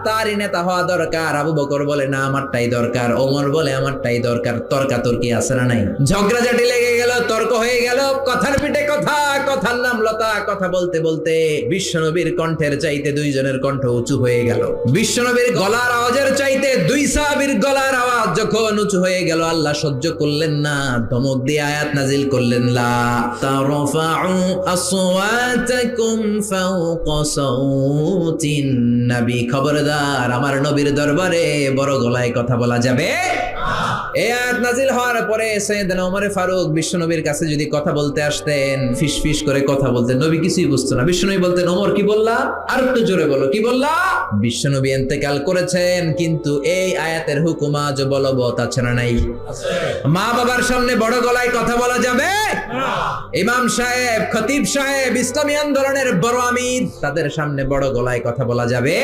তারই নেতা হওয়া দরকার। আবু বকর বলে না আমারটাই দরকার, ওমর বলে আমারটাই দরকার। তর্কাতর্কি আছে না নাই? ঝগড়াঝাটি লেগে গেল, তর্ক হয়ে গেল, কথার পিঠে কথা, কথার নাম লতা। কথা বলতে বলতে বিশ্বনবীর কণ্ঠের চাইতে দুইজনের কণ্ঠ উঁচু হয়ে গেল। বিশ্বনবীর গলার আওয়াজের চাইতে দুই সাহাবীর গলার আওয়াজ যখন উঁচু হয়ে গেল, আল্লাহ সহ্য করলেন না, ধমক দিয়ে আয়াত নাজিল করলেন, লা তারফাউ আসওয়াতাকুম ফাওকা সাউতিন নবী। খবরদার, আমার নবীর দরবারে বড় গলায় কথা বলা যাবে না। এই আয়াত নাজিল হওয়ার পরে সাইয়েদনা ওমর ফারুক বিশ্বনবীর কাছে যদি কথা বলতে আসতেন, ফিসফিস করে কথা বলতেন, নবী কিছুই বুঝতো না। বিশ্বনবী বলতেন, ওমর কি বললা? আর একটু জোরে বলো, কি বললা? বিশ্বনবী ইন্তেকাল করেছেন, কিন্তু এই আয়াতের হুকুম আজ বলবৎ আছে না নাই? মা বাবার সামনে বড় গলায় কথা বলা যাবে না। ইমাম সাহেব, খতিব সাহেব, ইসলামী আন্দোলনের বড় আমির, তাদের সামনে বড় গলায় কথা বলা যাবে